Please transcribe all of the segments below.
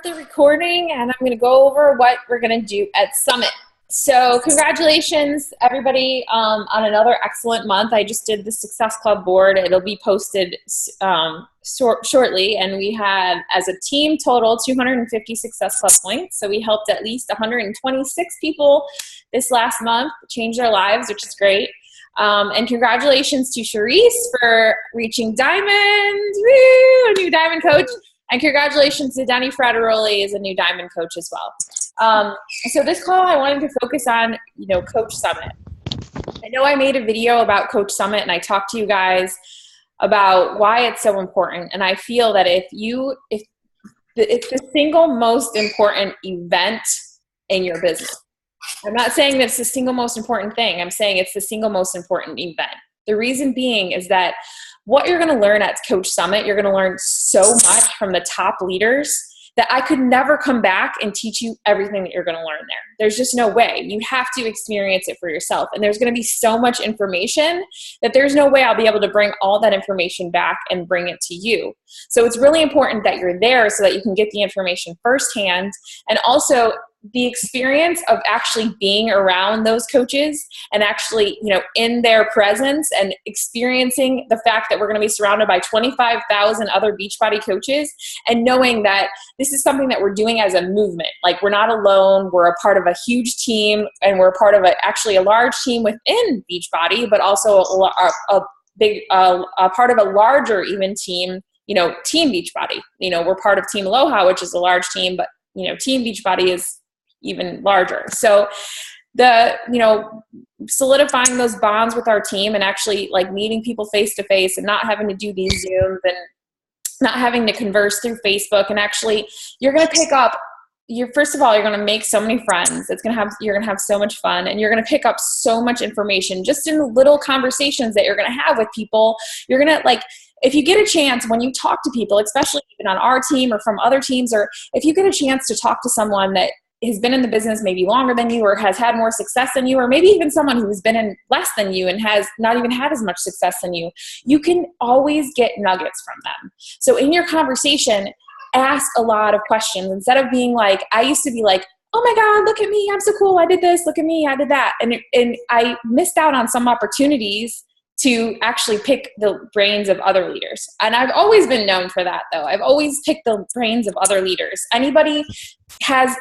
The recording, and I'm going to go over what we're going to do at Summit. So congratulations, everybody, on another excellent month. I just did the Success Club board. It'll be posted shortly, and we had, as a team total, 250 Success Club points. So we helped at least 126 people this last month change their lives, which is great. And congratulations to Charisse for reaching diamonds. Woo! A new diamond coach. And congratulations to Denny Frateroli as a new diamond coach as well. So this call, I wanted to focus on, Coach Summit. I know I made a video about Coach Summit, and I talked to you guys about why it's so important. And I feel that it's the single most important event in your business. I'm not saying that it's the single most important thing. I'm saying it's the single most important event. The reason being is that what you're going to learn at Coach Summit, you're going to learn so much from the top leaders that I could never come back and teach you everything that you're going to learn there. There's just no way. You have to experience it for yourself. And there's going to be so much information that there's no way I'll be able to bring all that information back and bring it to you. So it's really important that you're there so that you can get the information firsthand, and also the experience of actually being around those coaches and actually, in their presence and experiencing the fact that we're going to be surrounded by 25,000 other Beachbody coaches, and knowing that this is something that we're doing as a movement. Like, we're not alone. We're a part of a huge team, and we're a part of actually a large team within Beachbody, but also a part of a larger even team, Team Beachbody. We're part of Team Aloha, which is a large team, but Team Beachbody is even larger. So solidifying those bonds with our team and actually meeting people face to face and not having to do these Zooms and not having to converse through Facebook, and actually you're going to pick up first of all, you're going to make so many friends. You're going to have so much fun, and you're going to pick up so much information just in the little conversations that you're going to have with people. You're going to if you get a chance when you talk to people, especially even on our team or from other teams, or if you get a chance to talk to someone that has been in the business maybe longer than you, or has had more success than you, or maybe even someone who's been in less than you and has not even had as much success than you, you can always get nuggets from them. So in your conversation, ask a lot of questions instead of being I used to be oh my God, look at me, I'm so cool, I did this, look at me, I did that. And I missed out on some opportunities to actually pick the brains of other leaders. And I've always been known for that, though. I've always picked the brains of other leaders. Everybody has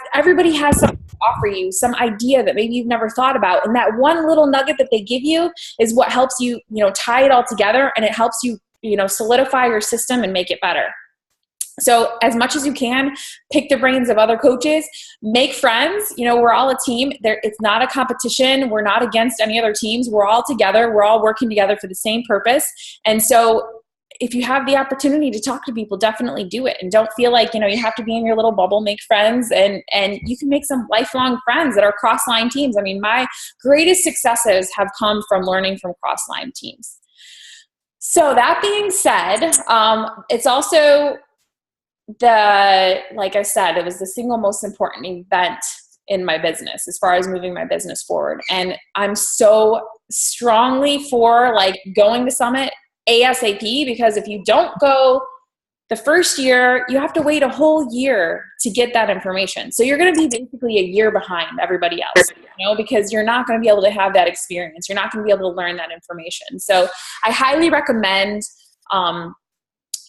something to offer you, some idea that maybe you've never thought about. And that one little nugget that they give you is what helps you, tie it all together, and it helps you, solidify your system and make it better. So as much as you can, pick the brains of other coaches, make friends. We're all a team. It's not a competition. We're not against any other teams. We're all together. We're all working together for the same purpose. And so if you have the opportunity to talk to people, definitely do it. And don't feel like, you have to be in your little bubble, make friends, and you can make some lifelong friends that are cross-line teams. I mean, my greatest successes have come from learning from cross-line teams. So that being said, it's also like I said, it was the single most important event in my business as far as moving my business forward. And I'm so strongly for going to Summit ASAP, because if you don't go the first year, you have to wait a whole year to get that information. So you're going to be basically a year behind everybody else, because you're not going to be able to have that experience. You're not going to be able to learn that information. So I highly recommend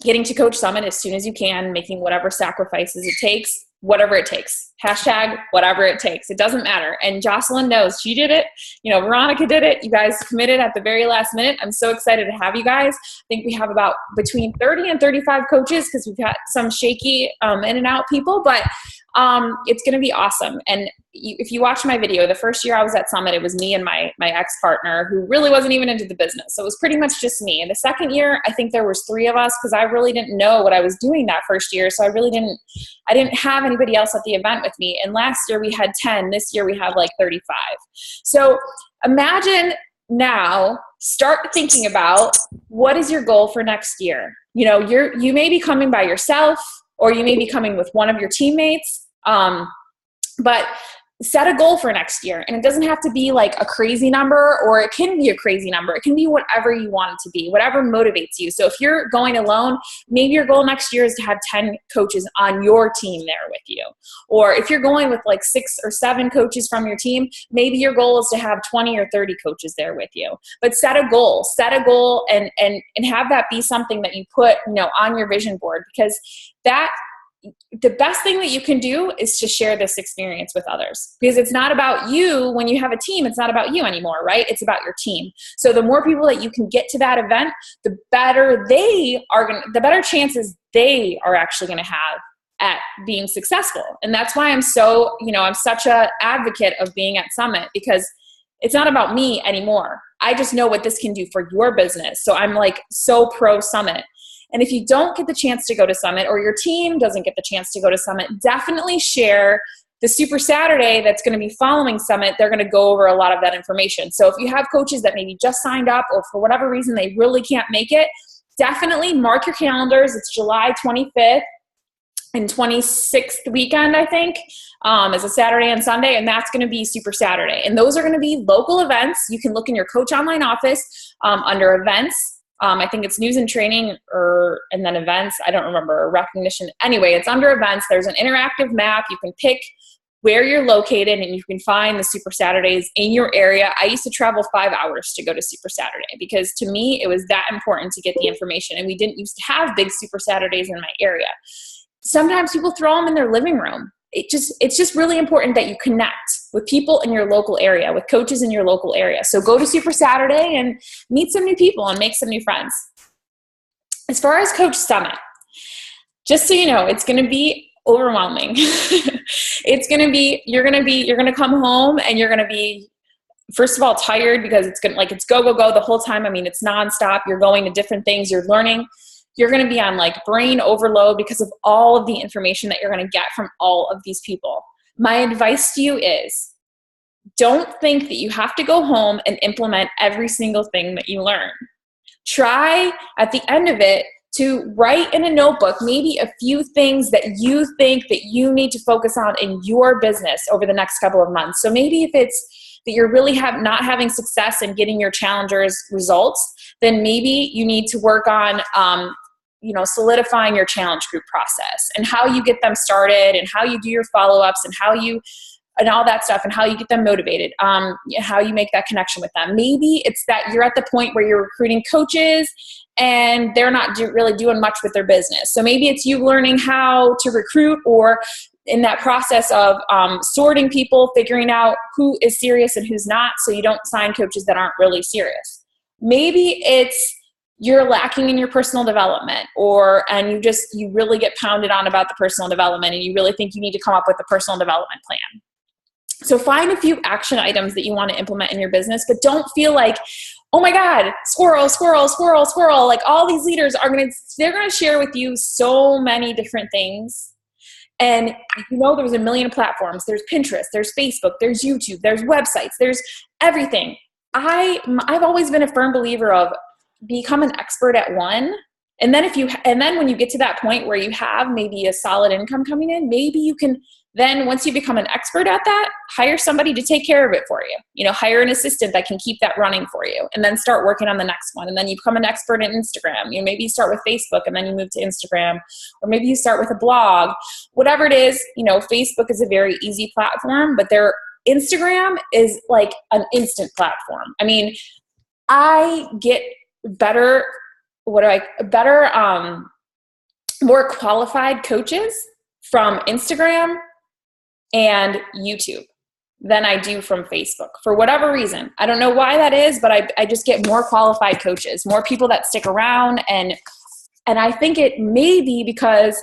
getting to Coach Summit as soon as you can, making whatever sacrifices it takes, whatever it takes. Hashtag whatever it takes. It doesn't matter. And Jocelyn knows she did it. Veronica did it. You guys committed at the very last minute. I'm so excited to have you guys. I think we have about between 30 and 35 coaches, because we've got some shaky in and out people, but it's going to be awesome. And if you watch my video, the first year I was at Summit, it was me and my ex-partner, who really wasn't even into the business. So it was pretty much just me. And the second year, I think there was 3 of us, because I really didn't know what I was doing that first year. So I didn't have anybody else at the event with me. And last year we had 10. This year we have 35. So imagine now, start thinking about what is your goal for next year. You may be coming by yourself, or you may be coming with one of your teammates. But set a goal for next year. And it doesn't have to be like a crazy number, or it can be a crazy number. It can be whatever you want it to be, whatever motivates you. So if you're going alone, maybe your goal next year is to have 10 coaches on your team there with you. Or if you're going with like 6 or 7 coaches from your team, maybe your goal is to have 20 or 30 coaches there with you. But set a goal and have that be something that you put, on your vision board, because the best thing that you can do is to share this experience with others, because it's not about you. When you have a team, it's not about you anymore, right? It's about your team. So the more people that you can get to that event, the better chances they are actually going to have at being successful. And that's why I'm such a advocate of being at Summit, because it's not about me anymore. I just know what this can do for your business. So I'm like so pro Summit. And if you don't get the chance to go to Summit, or your team doesn't get the chance to go to Summit, definitely share the Super Saturday that's going to be following Summit. They're going to go over a lot of that information. So if you have coaches that maybe just signed up, or for whatever reason they really can't make it, definitely mark your calendars. It's July 25th and 26th weekend, I think, is a Saturday and Sunday, and that's going to be Super Saturday. And those are going to be local events. You can look in your Coach Online office under events. I think it's news and training, and then events. I don't remember, or recognition. Anyway, it's under events. There's an interactive map. You can pick where you're located, and you can find the Super Saturdays in your area. I used to travel 5 hours to go to Super Saturday, because to me, it was that important to get the information. And we didn't used to have big Super Saturdays in my area. Sometimes people throw them in their living room. It's just really important that you connect with people in your local area, with coaches in your local area. So go to Super Saturday and meet some new people and make some new friends. As far as Coach Summit, just so you know, it's going to be overwhelming. It's going to be, you're going to come home and you're going to be, first of all, tired, because it's go the whole time. I mean, it's nonstop. You're going to different things. You're learning. You're going to be on like brain overload because of all of the information that you're going to get from all of these people. My advice to you is, don't think that you have to go home and implement every single thing that you learn. Try at the end of it to write in a notebook maybe a few things that you think that you need to focus on in your business over the next couple of months. So maybe if it's that you're really not having success in getting your challengers results, then maybe you need to work on solidifying your challenge group process, and how you get them started, and how you do your follow-ups, and all that stuff, and how you get them motivated, how you make that connection with them. Maybe it's that you're at the point where you're recruiting coaches and they're not really doing much with their business. So maybe it's you learning how to recruit, or in that process of sorting people, figuring out who is serious and who's not, so you don't sign coaches that aren't really serious. Maybe it's you're lacking in your personal development, and you really get pounded on about the personal development, and you really think you need to come up with a personal development plan. So find a few action items that you want to implement in your business, but don't feel like, oh my God, squirrel, squirrel, squirrel, squirrel. Like all these leaders they're going to share with you so many different things. And there's a million platforms. There's Pinterest, there's Facebook, there's YouTube, there's websites, there's everything. I've always been a firm believer of become an expert at one. And then when you get to that point where you have maybe a solid income coming in, maybe you can then, once you become an expert at that, hire somebody to take care of it for you. Hire an assistant that can keep that running for you, and then start working on the next one. And then you become an expert in Instagram. Maybe you start with Facebook and then you move to Instagram, or maybe you start with a blog. Whatever it is, Facebook is a very easy platform, but Instagram is like an instant platform. I mean, I get more qualified coaches from Instagram and YouTube than I do from Facebook, for whatever reason. I don't know why that is, but I just get more qualified coaches, more people that stick around. And I think it may be because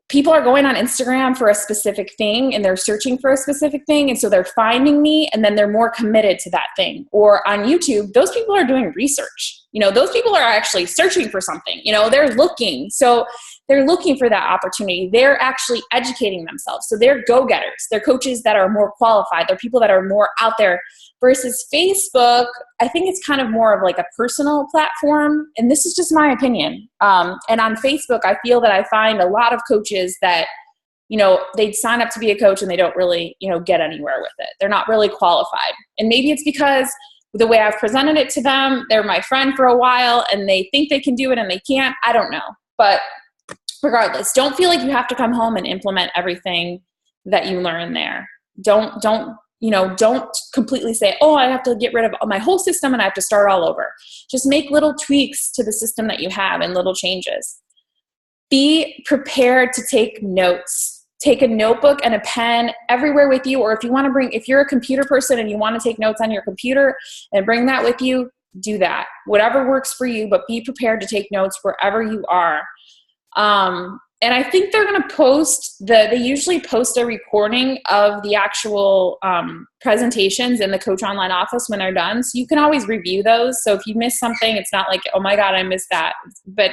people are going on Instagram for a specific thing, and they're searching for a specific thing. And so they're finding me, and then they're more committed to that thing. Or on YouTube, those people are doing research. Those people are actually searching for something, they're looking. So they're looking for that opportunity. They're actually educating themselves. So they're go-getters. They're coaches that are more qualified. They're people that are more out there. Versus Facebook, I think it's kind of more of like a personal platform. And this is just my opinion. And on Facebook, I feel that I find a lot of coaches that, they'd sign up to be a coach and they don't really, get anywhere with it. They're not really qualified. And maybe it's because the way I've presented it to them, they're my friend for a while and they think they can do it and they can't. I don't know. But regardless, don't feel like you have to come home and implement everything that you learn there. Don't completely say, oh, I have to get rid of my whole system and I have to start all over. Just make little tweaks to the system that you have and little changes. Be prepared to take notes. Take a notebook and a pen everywhere with you, or if you're a computer person and you want to take notes on your computer and bring that with you, do that. Whatever works for you, but be prepared to take notes wherever you are. And I think they're going to they usually post a recording of the actual presentations in the Coach Online office when they're done. So you can always review those. So if you miss something, it's not like, oh my God, I missed that. But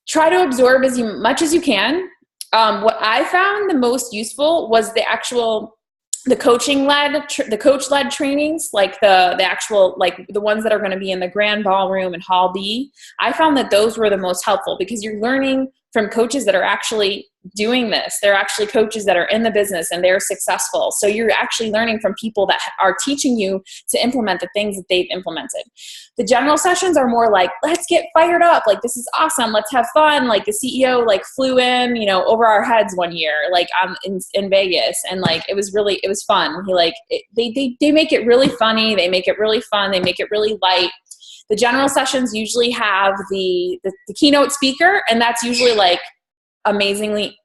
try to absorb as much as you can. What I found the most useful was the coach-led trainings, like the actual, like the ones that are going to be in the grand ballroom and hall B. I found that those were the most helpful because you're learning from coaches that are actually doing this. They're actually coaches that are in the business and they're successful. So you're actually learning from people that are teaching you to implement the things that they've implemented. The general sessions are more like, let's get fired up. Like, this is awesome. Let's have fun. Like the CEO flew in, over our heads one year, in Vegas. And it was fun. They make it really funny. They make it really fun. They make it really light. The general sessions usually have the keynote speaker, and that's usually amazingly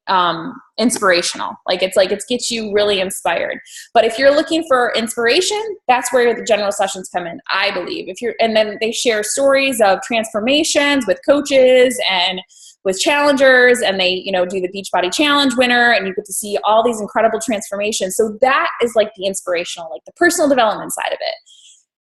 inspirational. It gets you really inspired. But if you're looking for inspiration, that's where the general sessions come in, I believe. And then they share stories of transformations with coaches and with challengers, and they, do the Beachbody challenge winner, and you get to see all these incredible transformations. So that is the inspirational, the personal development side of it.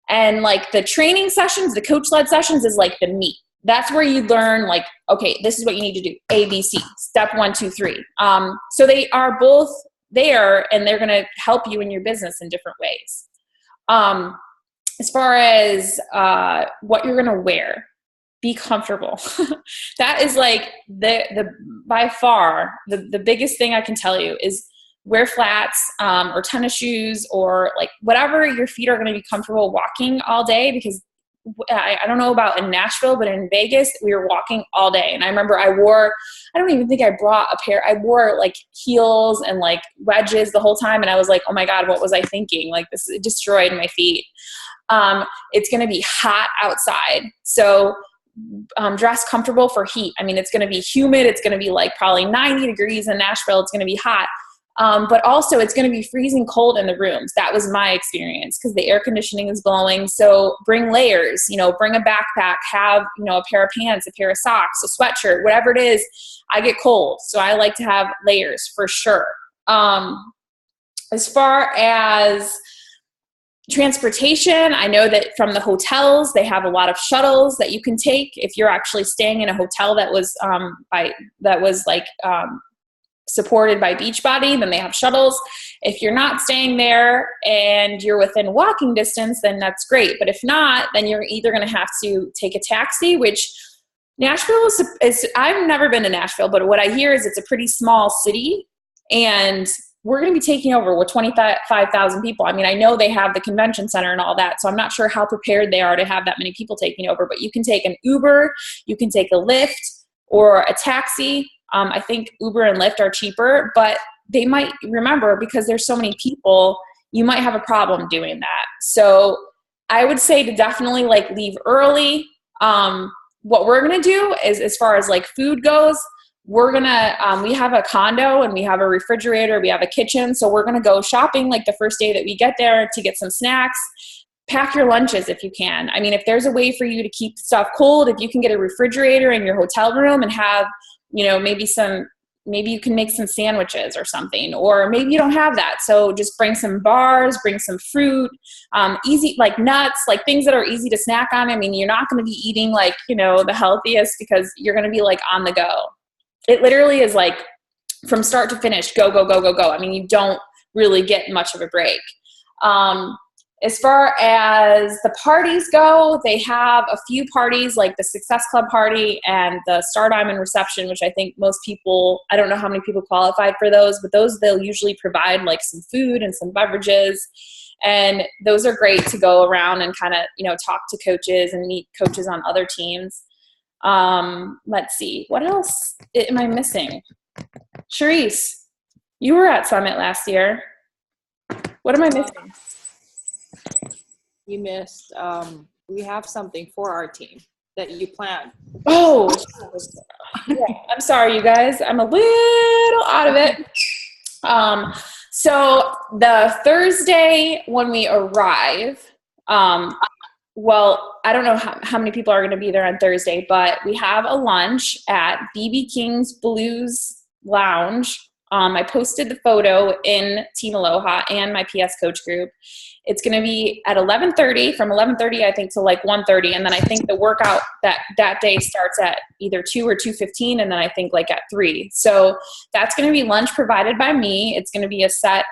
And the training sessions, the coach-led sessions is the meat. That's where you learn okay, this is what you need to do. A, B, C, step 1, 2, 3. So they are both there and they're going to help you in your business in different ways. As far as what you're going to wear, be comfortable. That is the by far the biggest thing I can tell you is wear flats or tennis shoes or whatever your feet are going to be comfortable walking all day, because I don't know about in Nashville, but in Vegas, we were walking all day. And I remember I don't even think I brought a pair. I wore heels and wedges the whole time. And I was oh my God, what was I thinking? This destroyed my feet. It's going to be hot outside. So dress comfortable for heat. I mean, it's going to be humid. It's going to be probably 90 degrees in Nashville. It's going to be hot. But also it's going to be freezing cold in the rooms. That was my experience because the air conditioning is blowing. So bring layers, bring a backpack, have, a pair of pants, a pair of socks, a sweatshirt, whatever it is. I get cold. So I like to have layers for sure. As far as transportation, I know that from the hotels, they have a lot of shuttles that you can take. If you're actually staying in a hotel that was, supported by Beachbody, then they have shuttles. If you're not staying there and you're within walking distance, then that's great. But if not, then you're either going to have to take a taxi, which Nashville is I've never been to Nashville, but what I hear is it's a pretty small city and we're going to be taking over with 25,000 people. I mean, I know they have the convention center and all that, so I'm not sure how prepared they are to have that many people taking over, but you can take an Uber, you can take a Lyft or a taxi. I think Uber and Lyft are cheaper, but they might remember because there's so many people, you might have a problem doing that. So I would say to definitely leave early. What we're going to do is, as far as food goes, we're going to, we have a condo and we have a refrigerator, we have a kitchen. So we're going to go shopping the first day that we get there to get some snacks. Pack your lunches if you can. I mean, if there's a way for you to keep stuff cold, if you can get a refrigerator in your hotel room and have, maybe you can make some sandwiches or something, or maybe you don't have that. So just bring some bars, bring some fruit, easy, nuts, things that are easy to snack on. I mean, you're not going to be eating the healthiest because you're going to be on the go. It literally is from start to finish, go, go, go, go, go. I mean, you don't really get much of a break. As far as the parties go, they have a few parties like the Success Club party and the Star Diamond reception, which I think most people, I don't know how many people qualified for those, but those they'll usually provide like some food and some beverages. And those are great to go around and kind of, talk to coaches and meet coaches on other teams. Let's see, what else am I missing? Charisse, you were at Summit last year. What am I missing? You missed, we have something for our team that you planned. Oh, yeah, I'm sorry, you guys. I'm a little out of it. So the Thursday when we arrive, well, I don't know how many people are going to be there on Thursday, but we have a lunch at BB King's Blues Lounge. I posted the photo in Team Aloha and my PS coach group. It's going to be at 11:30, from 11:30 I think to like 1:30, and then I think the workout that day starts at either 2 or 2:15, and then I think like at 3. So that's going to be lunch provided by me. It's going to be a set.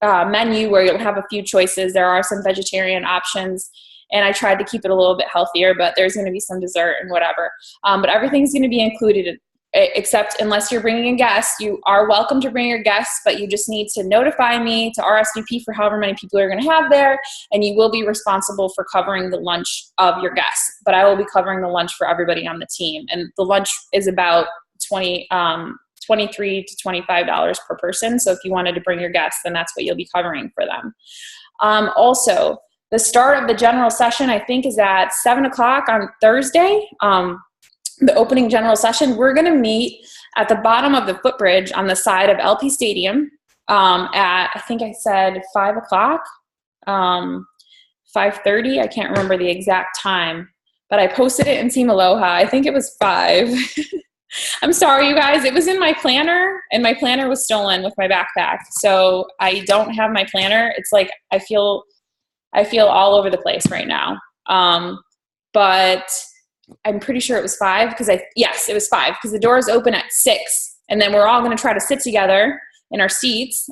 Menu where you'll have a few choices. There are some vegetarian options, and I tried to keep it a little bit healthier, but there's going to be some dessert and whatever. But everything's going to be included, except unless you're bringing a guest. You are welcome to bring your guests, but you just need to notify me to RSVP for however many people you're going to have there, and you will be responsible for covering the lunch of your guests. But I will be covering the lunch for everybody on the team, and the lunch is about $23 to $25 per person. So if you wanted to bring your guests, then that's what you'll be covering for them. Also, the start of the general session, I think, is at 7 o'clock on Thursday. The opening general session, we're going to meet at the bottom of the footbridge on the side of LP Stadium at, I think I said 5 o'clock, 5:30. I can't remember the exact time, but I posted it in Team Aloha. I think it was 5. I'm sorry, you guys. It was in my planner, and my planner was stolen with my backpack. So I don't have my planner. It's like I feel all over the place right now. But I'm pretty sure it was 5 yes, it was 5 because the doors open at 6, and then we're all going to try to sit together in our seats.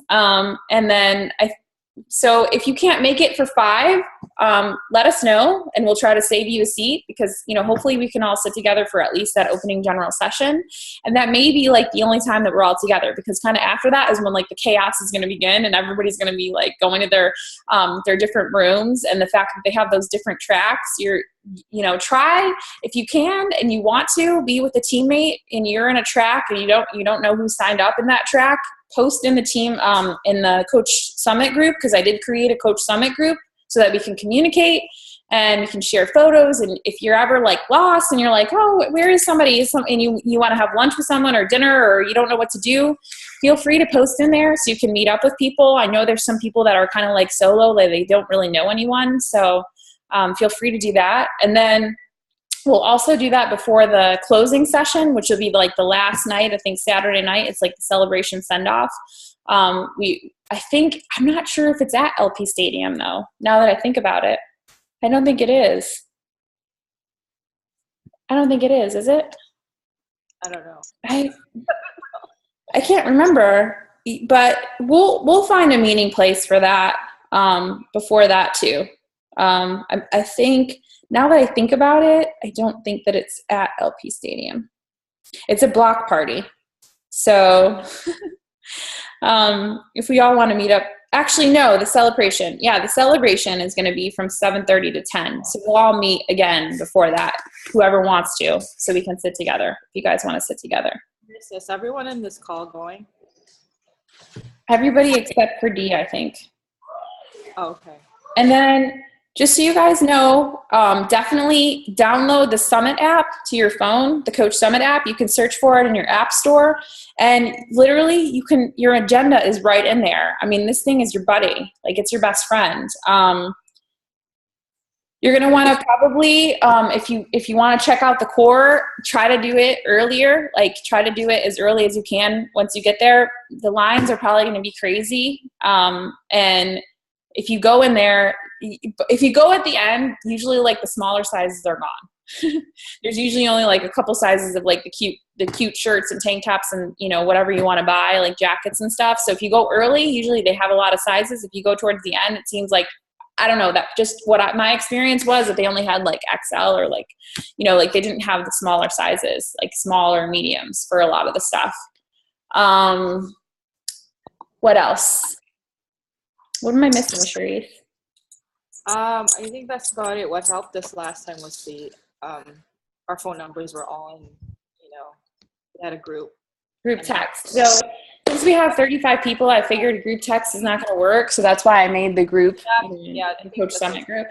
So if you can't make it for 5, let us know, and we'll try to save you a seat because, hopefully we can all sit together for at least that opening general session. And that may be like the only time that we're all together, because kind of after that is when like the chaos is going to begin and everybody's going to be like going to their different rooms. And the fact that they have those different tracks, try if you can and you want to be with a teammate and you're in a track and you don't know who signed up in that track. Post in the team in the Coach Summit group, because I did create a Coach Summit group so that we can communicate and we can share photos. And if you're ever like lost and you're like, oh, where is somebody? And you want to have lunch with someone or dinner, or you don't know what to do, feel free to post in there so you can meet up with people. I know there's some people that are kind of like solo, like they don't really know anyone. So feel free to do that. And then we'll also do that before the closing session, which will be like the last night, I think Saturday night. It's like the celebration send-off. I'm not sure if it's at LP Stadium though, now that I think about it. I don't think it is. Is it? I don't know. I can't remember, but we'll find a meeting place for that before that too. I think, now that I think about it, I don't think that it's at LP Stadium. It's a block party. So if we all want to meet up, actually, no, the celebration. Yeah, the celebration is going to be from 7:30 to 10. So we'll all meet again before that, whoever wants to, so we can sit together if you guys want to sit together. Is everyone in this call going? Everybody except for D, I think. Oh, okay. And then, just so you guys know, definitely download the Summit app to your phone, the Coach Summit app. You can search for it in your app store, and literally your agenda is right in there. I mean, this thing is your buddy, like it's your best friend. You're gonna want to probably, if you want to check out the core, try to do it earlier. Like try to do it as early as you can. Once you get there, the lines are probably going to be crazy, and if you go in there, if you go at the end, usually like the smaller sizes are gone. There's usually only like a couple sizes of like the cute shirts and tank tops and, you know, whatever you want to buy, like jackets and stuff. So if you go early, usually they have a lot of sizes. If you go towards the end, it seems like, I don't know, that just my experience was that they only had like XL or like, you know, like they didn't have the smaller sizes, like smaller mediums for a lot of the stuff. What else? What am I missing, Sharif? I think that's about it. What helped us last time was our phone numbers were all in, you know, we had a group Text. So since we have 35 people, I figured group text is not going to work. So that's why I made the group, the Coach Summit group.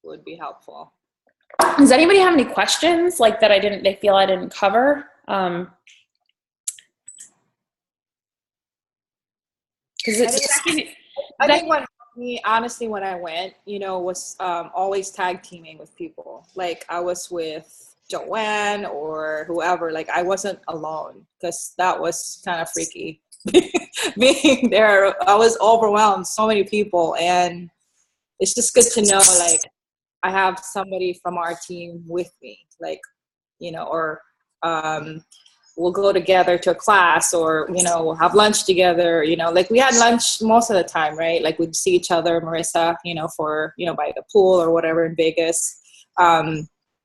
Would be helpful. Does anybody have any questions like that they feel I didn't cover? I think what helped me, honestly, when I went, you know, was always tag teaming with people. Like I was with Joanne or whoever, like I wasn't alone, because that was kind of freaky. Being there, I was overwhelmed, so many people, and it's just good to know, like, I have somebody from our team with me, like, you know, or we'll go together to a class, or, you know, we'll have lunch together, you know, like we had lunch most of the time, right? Like we'd see each other, Marissa, you know, for, you know, by the pool or whatever in Vegas.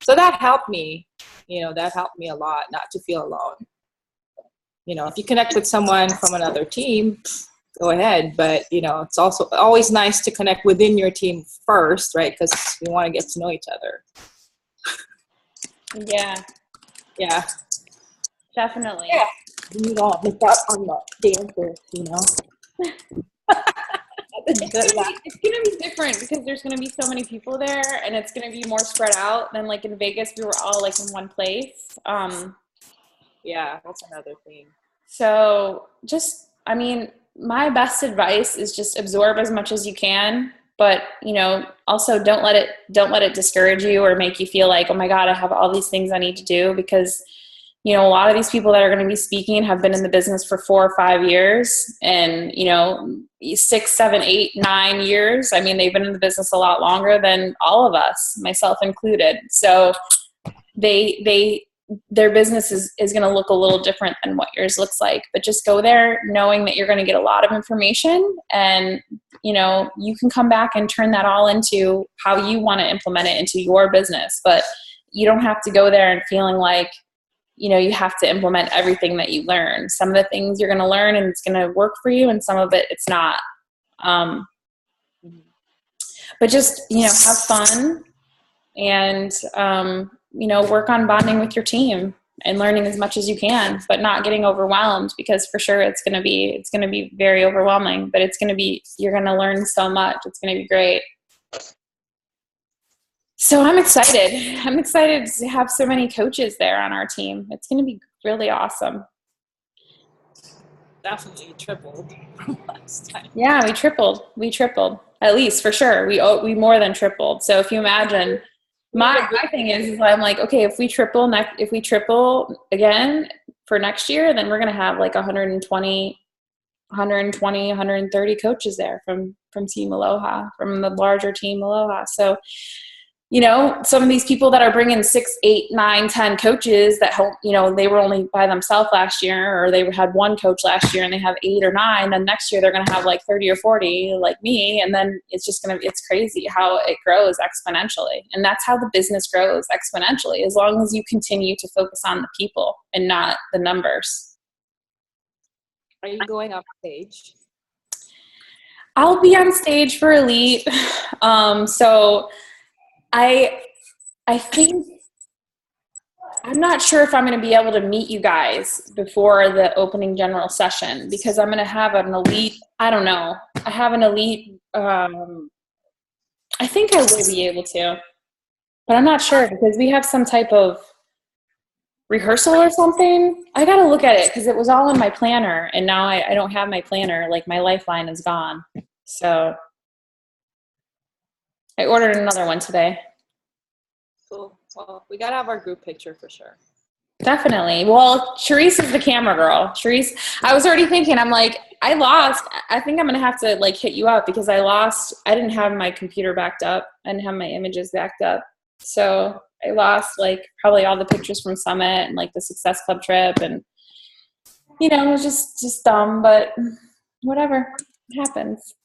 So that helped me, you know, that helped me a lot not to feel alone. You know, if you connect with someone from another team, go ahead. But, you know, it's also always nice to connect within your team first, right? Because you want to get to know each other. Yeah. Yeah. Definitely. Yeah. You don't miss out on the dancers, you know. It's gonna be different because there's gonna be so many people there, and it's gonna be more spread out than like in Vegas. We were all like in one place. Yeah, that's another thing. So just, I mean, my best advice is just absorb as much as you can, but, you know, also don't let it discourage you or make you feel like, oh my God, I have all these things I need to do, because, you know, a lot of these people that are going to be speaking have been in the business for 4 or 5 years, and, you know, 6, 7, 8, 9 years. I mean, they've been in the business a lot longer than all of us, myself included. So their business is going to look a little different than what yours looks like, but just go there knowing that you're going to get a lot of information, and, you know, you can come back and turn that all into how you want to implement it into your business. But you don't have to go there and feeling like, you know, you have to implement everything that you learn. Some of the things you're going to learn and it's going to work for you, and some of it it's not. But just, you know, have fun and, you know, work on bonding with your team and learning as much as you can, but not getting overwhelmed, because for sure it's going to be very overwhelming, but you're going to learn so much. It's going to be great. So I'm excited to have so many coaches there on our team. It's going to be really awesome. Definitely tripled last time. Yeah, we tripled at least, for sure. We more than tripled. So if you imagine, my thing is I'm like, okay, if we triple again for next year, then we're going to have like 130 coaches there from Team Aloha, from the larger Team Aloha. So, you know, some of these people that are bringing 6, 8, 9, 10 coaches that help, you know, they were only by themselves last year, or they had one coach last year and they have 8 or 9, then next year they're going to have like 30 or 40 like me. And then it's crazy how it grows exponentially. And that's how the business grows exponentially, as long as you continue to focus on the people and not the numbers. Are you going up stage? I'll be on stage for Elite. So I think, I'm not sure if I'm going to be able to meet you guys before the opening general session, because I'm going to have an Elite. I don't know. I have an Elite. I think I will be able to, but I'm not sure, because we have some type of rehearsal or something. I got to look at it, because it was all in my planner, and now I don't have my planner. Like, my lifeline is gone. So I ordered another one today. Cool. Well, we got to have our group picture for sure. Definitely. Well, Charisse is the camera girl. Charisse, I was already thinking, I'm like, I think I'm going to have to like hit you up, because I didn't have my computer backed up. I didn't have my images backed up. So I lost like probably all the pictures from Summit and like the Success Club trip, and it was just dumb, but whatever, it happens.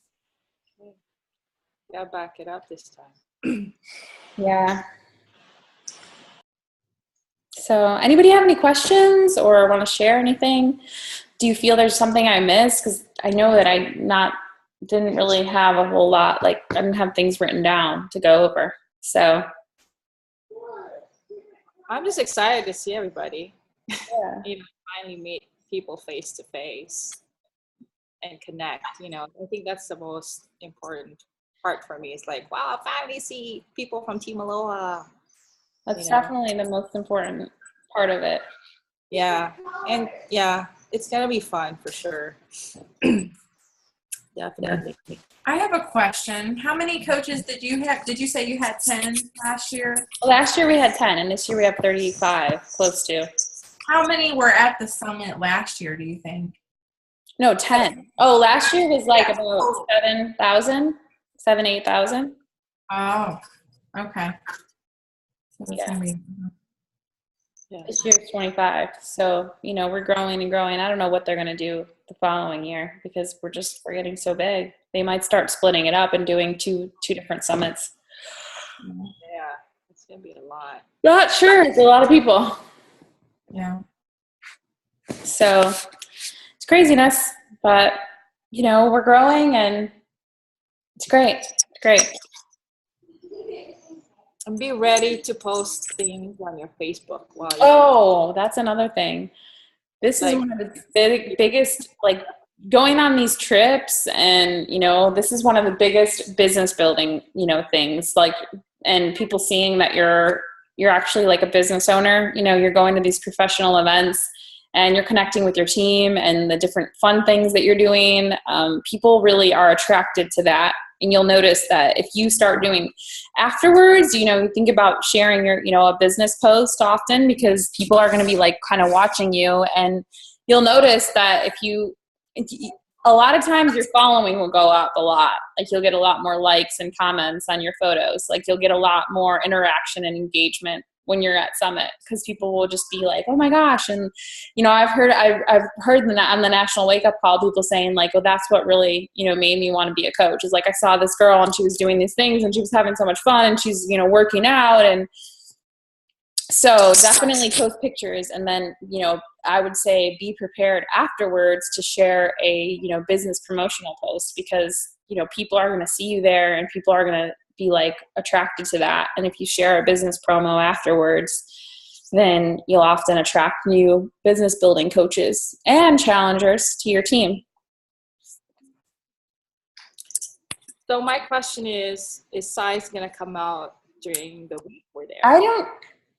Gotta back it up this time. Yeah. So anybody have any questions or want to share anything? Do you feel there's something I missed? Because I know that didn't really have a whole lot, like I didn't have things written down to go over. So I'm just excited to see everybody. yeah. Finally meet people face to face and connect. I think that's the most important part for me. It's like, wow, I finally see people from Team Aloha. That's definitely the most important part of it. Yeah. And yeah, it's going to be fun for sure. Definitely. I have a question. How many coaches did you have? Did you say you had 10 last year? Last year we had 10, and this year we have 35, close to. How many were at the summit last year, do you think? No, 10. Oh, last year was like about 7,000, 8,000. Oh, okay. So that's gonna be. This year's 25. So, we're growing and growing. I don't know what they're going to do the following year because we're getting so big. They might start splitting it up and doing two different summits. Yeah, it's going to be a lot. Not sure. It's a lot of people. Yeah. So it's craziness, but, we're growing and it's great. It's great. And be ready to post things on your Facebook while that's another thing. This is one of the biggest, going on these trips, and this is one of the biggest business building things, and people seeing that you're actually like a business owner. You're going to these professional events and you're connecting with your team and the different fun things that you're doing. People really are attracted to that. And you'll notice that if you start doing afterwards, you think about sharing your, a business post often, because people are going to be like kind of watching you, and you'll notice that if you a lot of times your following will go up a lot. Like you'll get a lot more likes and comments on your photos. Like you'll get a lot more interaction and engagement when you're at Summit, because people will just be like, oh my gosh. And, I've heard on the National Wake Up Call, people saying like, oh, that's what really, made me want to be a coach, is like, I saw this girl and she was doing these things and she was having so much fun and she's, working out. And so definitely post pictures. And then, I would say be prepared afterwards to share a, business promotional post, because, people are going to see you there and people are going to be like attracted to that. And if you share a business promo afterwards, then you'll often attract new business building coaches and challengers to your team. So my question is size going to come out during the week we're there?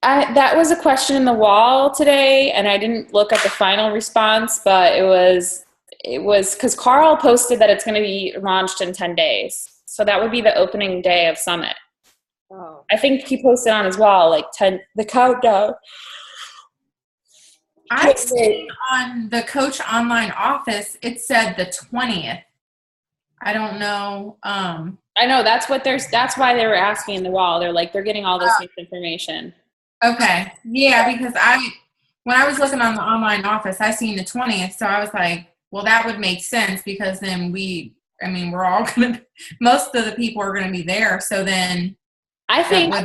That was a question in the wall today, and I didn't look at the final response, but it was because Carl posted that it's going to be launched in 10 days. So that would be the opening day of Summit. Oh. I think he posted on his wall, the countdown. I've seen on the Coach Online office, it said the 20th. I don't know. I know that's why they were asking in the wall. They're like, they're getting all this information. Okay. Yeah, because when I was looking on the online office, I seen the 20th. So I was like, well, that would make sense, because then we're all going to, most of the people are going to be there. So then I think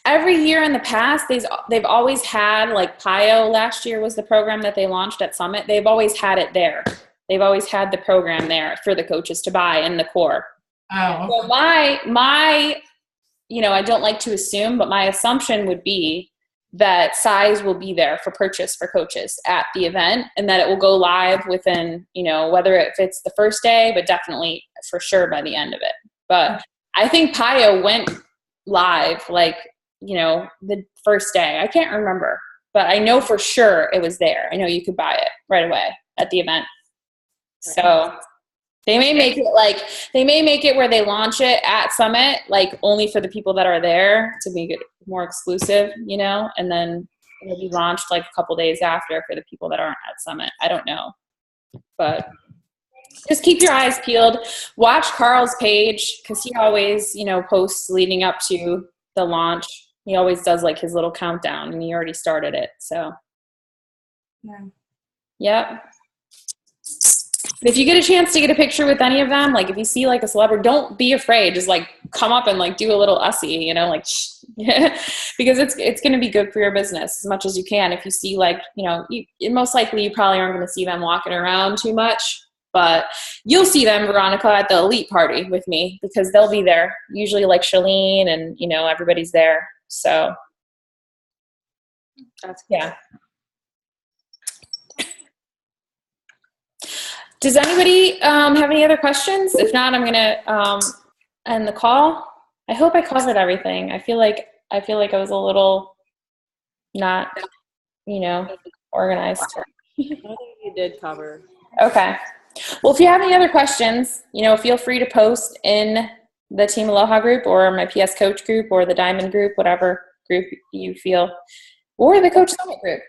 every year in the past, they've always had, like PIO last year was the program that they launched at Summit. They've always had it there. They've always had the program there for the coaches to buy in the core. Oh. So my I don't like to assume, but my assumption would be that size will be there for purchase for coaches at the event, and that it will go live within, whether if it's the first day, but definitely for sure by the end of it. But I think PIO went live the first day. I can't remember, but I know for sure it was there. I know you could buy it right away at the event. So they may make it where they launch it at Summit, like only for the people that are there, to make it more exclusive, and then it'll be launched like a couple days after for the people that aren't at Summit. I don't know, but just keep your eyes peeled. Watch Carl's page, because he always, posts leading up to the launch. He always does like his little countdown, and he already started it. So, Yeah. yep. If you get a chance to get a picture with any of them, like if you see like a celebrity, don't be afraid. Just like come up and like do a little ussy, you know, like because it's going to be good for your business as much as you can. If you see like, you know, most likely you probably aren't going to see them walking around too much, but you'll see them, Veronica, at the elite party with me because they'll be there. Usually like Charlene and, you know, everybody's there. So That's yeah. Does anybody have any other questions? If not, I'm gonna end the call. I hope I covered everything. I feel like I was a little not, you know, organized. I think you did cover. Okay. Well, if you have any other questions, you know, feel free to post in the Team Aloha group or my PS Coach group or the Diamond group, whatever group you feel, or the Coach Summit group.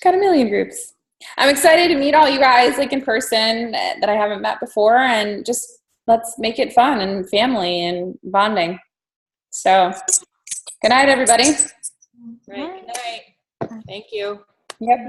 Got a million groups. I'm excited to meet all you guys like in person that I haven't met before, and just let's make it fun and family and bonding. So good night, everybody. Right. Good night. Thank you. Yep.